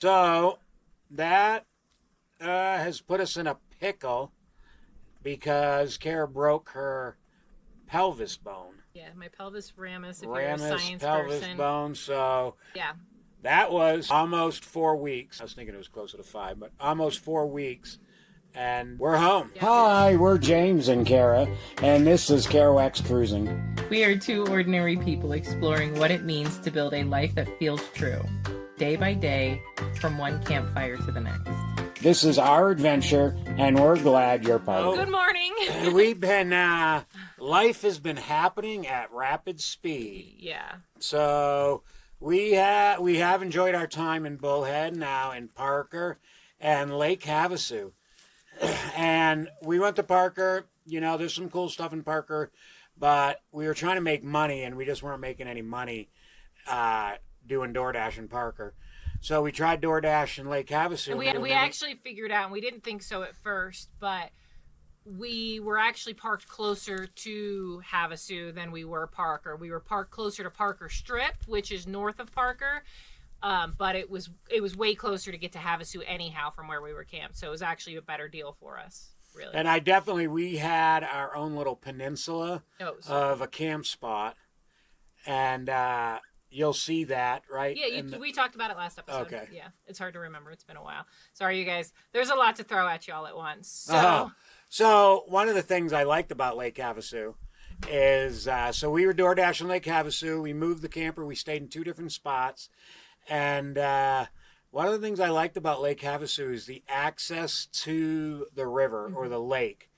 So that has put us in a pickle because Cara broke her pelvis bone. Yeah, my pelvis ramus, if you're a Ramus science pelvis person. bone. So Yeah. that was almost 4 weeks. I was thinking it was closer to 5, but almost 4 weeks. And we're home. Yeah. Hi, we're James and Cara, and this is Kerouacs Cruising. We are two ordinary people exploring what it means to build a life that feels true, day by day, from one campfire to the next. This is our adventure, and we're glad you're part of it. Good morning. We've been, life has been happening at rapid speed. Yeah. So we have enjoyed our time in Bullhead, now in Parker, and Lake Havasu. And we went to Parker. You know, there's some cool stuff in Parker, but we were trying to make money, and we just weren't making any money doing DoorDash in Parker. So we tried DoorDash in Lake Havasu. And we actually figured out, and we didn't think so at first, but we were actually parked closer to Havasu than we were Parker. We were parked closer to Parker Strip, which is north of Parker. But it was way closer to get to Havasu anyhow from where we were camped. So it was actually a better deal for us, really. And we had our own little peninsula of a camp spot. And you'll see that, right? Yeah, we talked about it last episode. Okay. Yeah, it's hard to remember. It's been a while. Sorry, you guys. There's a lot to throw at you all at once. So one of the things I liked about Lake Havasu is, so we were DoorDashing Lake Havasu. We moved the camper. We stayed in 2 different spots. And one of the things I liked about Lake Havasu is the access to the river or the lake.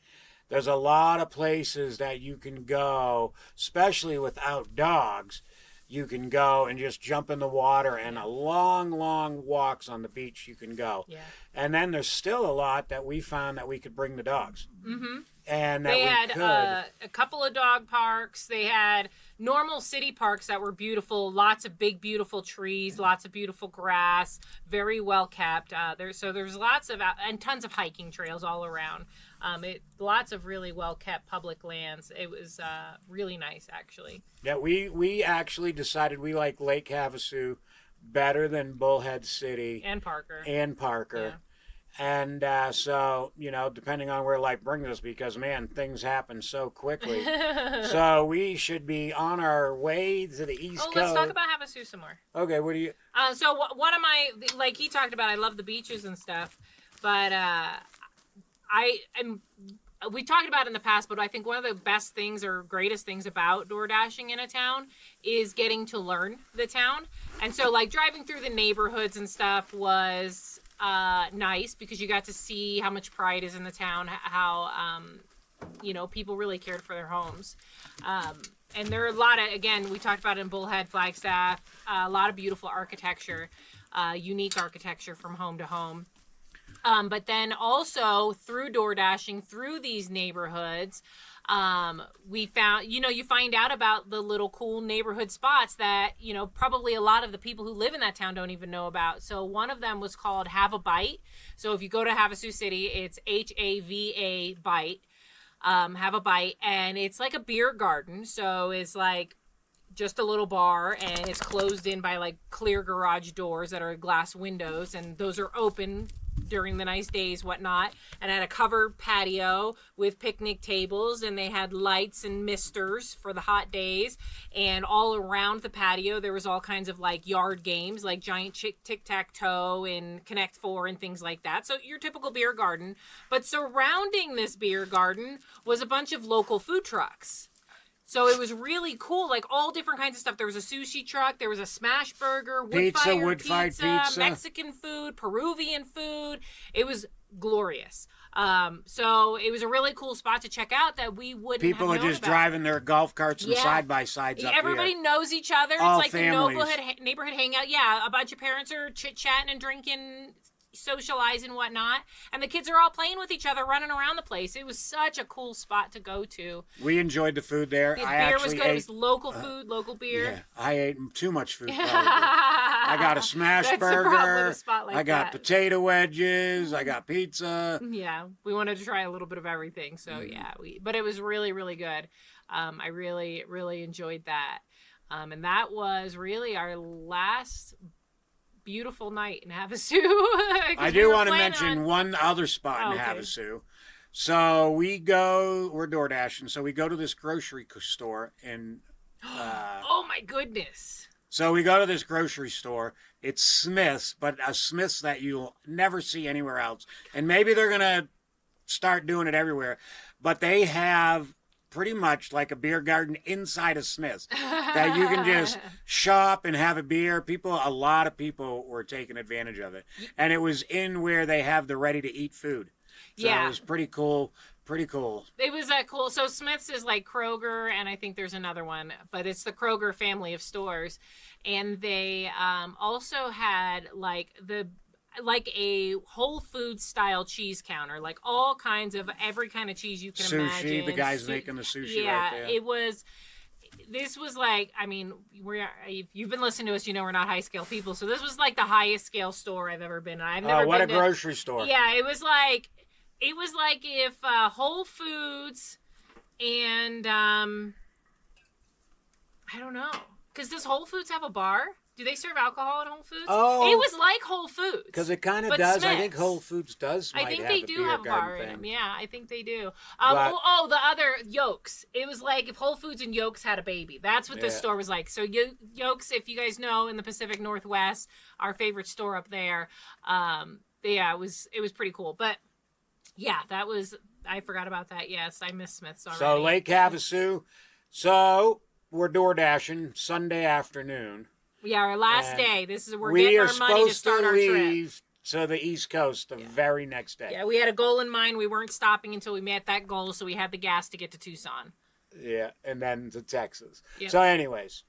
There's a lot of places that you can go, especially without dogs. You can go and just jump in the water, and a long walks on the beach you can go. Yeah. And then there's still a lot that we found that we could bring the dogs. Mm-hmm. And that they we had could. A couple of dog parks. They had normal city parks that were beautiful. Lots of big, beautiful trees. Lots of beautiful grass. Very well kept. There's lots of and tons of hiking trails all around. Lots of really well kept public lands. It was really nice, actually. Yeah, we actually decided we like Lake Havasu better than Bullhead City And Parker. Yeah. And so, you know, depending on where life brings us, because, man, things happen so quickly. So we should be on our way to the East Coast. Let's talk about Havasu some more. Okay, what do you... So one of my, like he talked about, I love the beaches and stuff, but we talked about it in the past, but I think one of the best things or greatest things about DoorDashing in a town is getting to learn the town. And so, like, driving through the neighborhoods and stuff was nice because you got to see how much pride is in the town, how people really cared for their homes. And there are a lot of, again, we talked about it in Bullhead, Flagstaff, a lot of beautiful architecture, unique architecture from home to home. But then also through DoorDashing, through these neighborhoods, we found, you find out about the little cool neighborhood spots that, probably a lot of the people who live in that town don't even know about. So one of them was called Hava Bite. So if you go to Havasu City, it's Hava Bite, Hava Bite, and it's like a beer garden. So it's like just a little bar, and it's closed in by like clear garage doors that are glass windows, and those are open during the nice days, whatnot, and had a covered patio with picnic tables, and they had lights and misters for the hot days, and all around the patio there was all kinds of like yard games like giant tic-tac-toe and Connect Four and things like that. So your typical beer garden, but surrounding this beer garden was a bunch of local food trucks. So it was really cool, like all different kinds of stuff. There was a sushi truck, there was a smash burger, wood-fired pizza, Mexican food, Peruvian food. It was glorious. So it was a really cool spot to check out that we wouldn't have known People are just about. driving their golf carts and side-by-sides up Everybody here. knows each other. All It's like families. the neighborhood hangout. Yeah, a bunch of parents are chit-chatting and drinking, socializing and whatnot, and the kids are all playing with each other, running around the place. It was such a cool spot to go to. We enjoyed the food there. The beer was good. It was local food, local beer. Yeah, I ate too much food. I got a smash That's the problem with burger. a spot like I got that. potato wedges. I got pizza. Yeah, we wanted to try a little bit of everything. So but it was really, really good. I really, really enjoyed that. And that was really our last beautiful night in Havasu. I do want to mention one other spot in Havasu. So we're door dashing. So we go to this grocery store and. Oh my goodness. So we go to this grocery store. It's Smith's, but a Smith's that you'll never see anywhere else. And maybe they're going to start doing it everywhere. But they have pretty much like a beer garden inside of Smith's that you can just shop and have a beer. A lot of people were taking advantage of it. And it was in where they have the ready-to-eat food. So it was pretty cool. Pretty cool. It was cool. So Smith's is like Kroger, and I think there's another one, but it's the Kroger family of stores. And they also had like a Whole Foods style cheese counter, like all kinds of every kind of cheese you can imagine. Sushi, the guy's making the sushi right there. This was like, I mean, if you've been listening to us, you know we're not high scale people. So this was like the highest scale store I've ever been in. I've never what been a grocery store. Yeah, it was like if Whole Foods and I don't know, because does Whole Foods have a bar? Do they serve alcohol at Whole Foods? Oh, it was like Whole Foods. Because it kind of does. Smith's. I think Whole Foods does. I think they do have a bar in them. Yeah, I think they do. The other Yolks. It was like if Whole Foods and Yolks had a baby. That's what this store was like. So Yolks, if you guys know, in the Pacific Northwest, our favorite store up there. It was pretty cool. But yeah, I forgot about that. Yes, I miss Smith's already. So Lake Havasu. So we're door dashing Sunday afternoon. Yeah, our last day. We're getting our money to start our trip. We are supposed to leave to the East Coast the very next day. Yeah, we had a goal in mind. We weren't stopping until we met that goal, so we had the gas to get to Tucson. Yeah, and then to Texas. Yep. So anyways,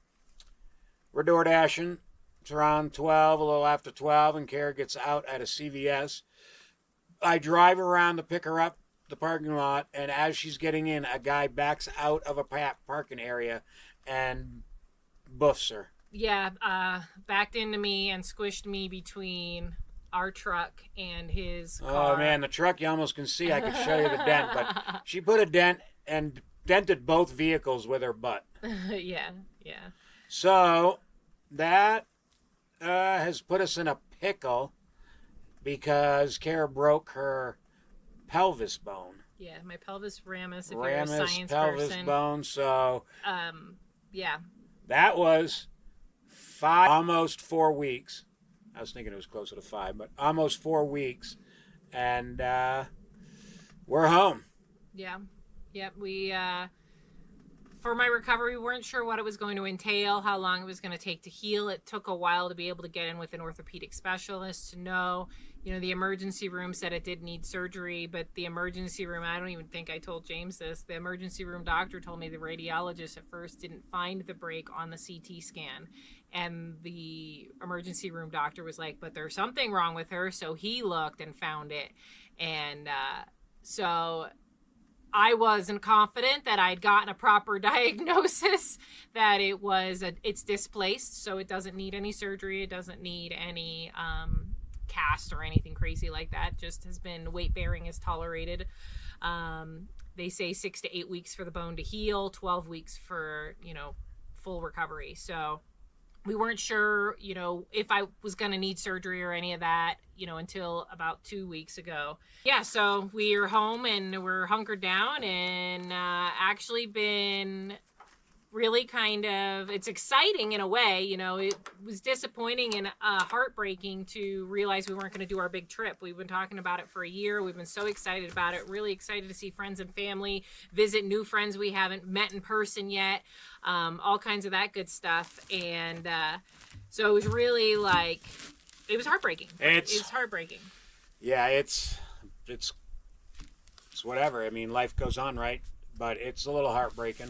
we're door dashing. It's around 12, a little after 12, and Cara gets out at a CVS. I drive around to pick her up, the parking lot, and as she's getting in, a guy backs out of a parking area and buffs her. Yeah, backed into me and squished me between our truck and his car. Oh, man, the truck you almost can see. I could show you the dent, but she put a dent and dented both vehicles with her butt. Yeah. So that has put us in a pickle because Cara broke her pelvis bone. Yeah, my pelvis ramus, if you're a science pelvis person. bone, so... yeah. That was almost 4 weeks. I was thinking it was closer to 5, but almost 4 weeks. And we're home. Yeah. Yep. We, for my recovery, we weren't sure what it was going to entail, how long it was going to take to heal. It took a while to be able to get in with an orthopedic specialist to know. You know, the emergency room said it did need surgery, but the emergency room, I don't even think I told James this, the emergency room doctor told me the radiologist at first didn't find the break on the CT scan. And the emergency room doctor was like, but there's something wrong with her. So he looked and found it. And so I wasn't confident that I'd gotten a proper diagnosis, that it's displaced. So it doesn't need any surgery. It doesn't need any cast or anything crazy like that. Just has been weight bearing is tolerated. They say 6 to 8 weeks for the bone to heal, 12 weeks for, full recovery. So we weren't sure, if I was going to need surgery or any of that, until about 2 weeks ago. Yeah, so we're home and we're hunkered down and actually been really it's exciting in a way. It was disappointing and heartbreaking to realize we weren't going to do our big trip. We've been talking about it for a year. We've been so excited about it, really excited to see friends and family, visit new friends we haven't met in person yet, all kinds of that good stuff. And so it was really it was heartbreaking. It's heartbreaking. Yeah, it's whatever. I mean, life goes on, right? But it's a little heartbreaking.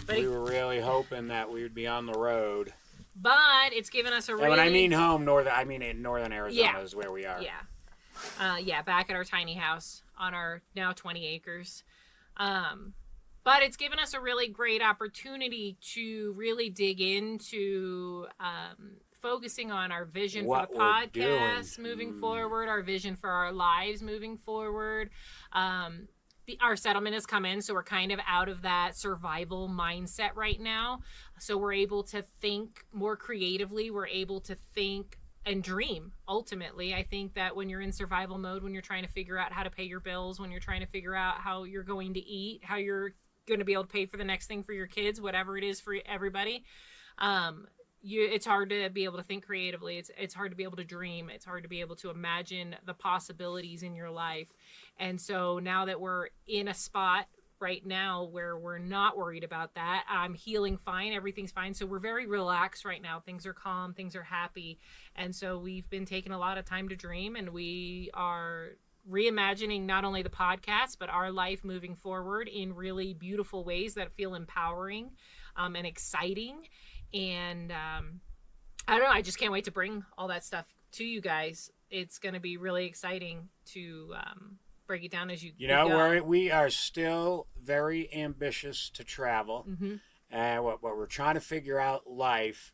But we were really hoping that we would be on the road. But it's given us a really... And when I mean home, in northern Arizona is where we are. Yeah. Back at our tiny house on our now 20 acres. But it's given us a really great opportunity to really dig into focusing on our vision for the podcast moving forward, our vision for our lives moving forward. Our settlement has come in, so we're kind of out of that survival mindset right now. So we're able to think more creatively. We're able to think and dream. Ultimately, I think that when you're in survival mode, when you're trying to figure out how to pay your bills, when you're trying to figure out how you're going to eat, how you're going to be able to pay for the next thing for your kids, whatever it is for everybody, it's hard to be able to think creatively. It's hard to be able to dream. It's hard to be able to imagine the possibilities in your life. And so now that we're in a spot right now where we're not worried about that, I'm healing fine, everything's fine, so we're very relaxed right now. Things are calm, things are happy, and so we've been taking a lot of time to dream, and we are reimagining not only the podcast but our life moving forward in really beautiful ways that feel empowering and exciting. And I don't know, I just can't wait to bring all that stuff to you guys. It's going to be really exciting to break it down as you go. We are still very ambitious to travel. Mm-hmm. And what we're trying to figure out life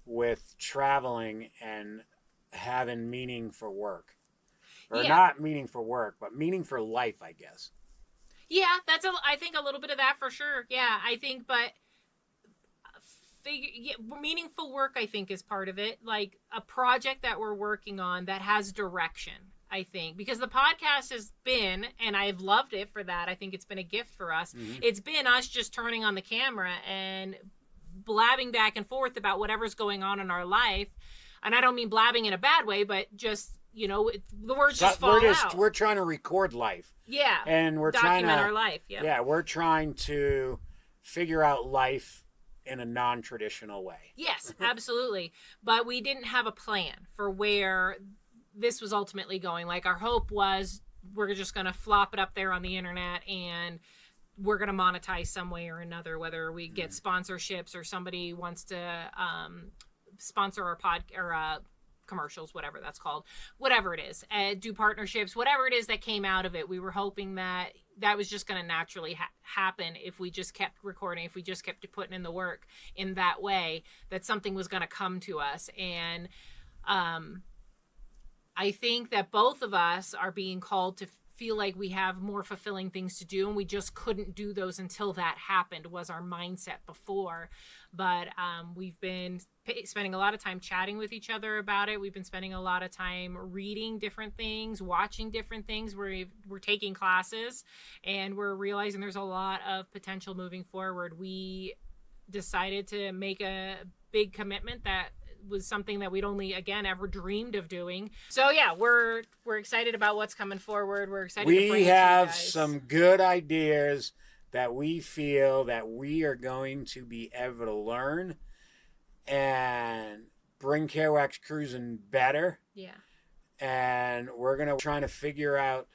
with traveling and having meaning for work. Or not meaning for work, but meaning for life, I guess. Yeah, I think a little bit of that for sure. Yeah, I think, but meaningful work, I think, is part of it. Like a project that we're working on that has direction, I think, because the podcast has been, and I've loved it for that. I think it's been a gift for us. Mm-hmm. It's been us just turning on the camera and blabbing back and forth about whatever's going on in our life. And I don't mean blabbing in a bad way, but just, the words just fall out. We're trying to record life. Yeah. And we're trying to document our life. Yeah. Yeah, we're trying to figure out life in a non-traditional way. Yes, absolutely. But we didn't have a plan for where this was ultimately going. Like, our hope was we're just going to flop it up there on the internet and we're going to monetize some way or another, whether we get sponsorships or somebody wants to sponsor our commercials, whatever that's called, whatever it is, do partnerships, whatever it is that came out of it. We were hoping that was just going to naturally happen if we just kept recording, if we just kept putting in the work in that way, that something was going to come to us. And I think that both of us are being called to feel like we have more fulfilling things to do, and we just couldn't do those until that happened, was our mindset before. But we've been spending a lot of time chatting with each other about it. We've been spending a lot of time reading different things, watching different things. We're taking classes, and we're realizing there's a lot of potential moving forward. We decided to make a big commitment that was something that we'd only ever dreamed of doing. So yeah, we're excited about what's coming forward. We're excited to bring it to you guys. We have some good ideas that we feel that we are going to be able to learn and bring Kerouacs Cruising better. Yeah. And we're going to try to figure out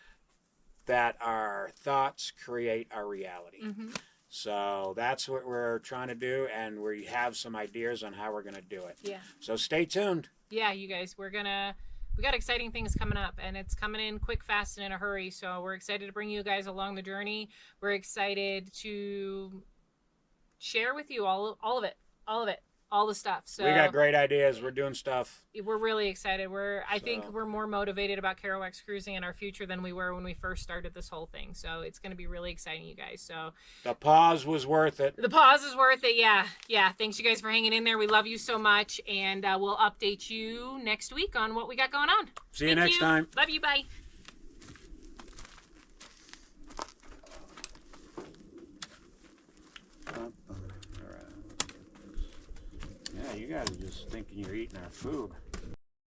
that our thoughts create our reality. Mm-hmm. So that's what we're trying to do, and we have some ideas on how we're going to do it. Yeah. So stay tuned. Yeah, you guys, we got exciting things coming up, and it's coming in quick, fast, and in a hurry. So we're excited to bring you guys along the journey. We're excited to share with you all of it, all the stuff. So we got great ideas. We're doing stuff. We're really excited. I think we're more motivated about Kerouacs Cruising and our future than we were when we first started this whole thing. So it's going to be really exciting, you guys. So the pause was worth it. The pause is worth it. Yeah. Yeah. Thanks you guys for hanging in there. We love you so much. And we'll update you next week on what we got going on. See you next time. Love you. Bye. Yeah, you guys are just thinking you're eating our food.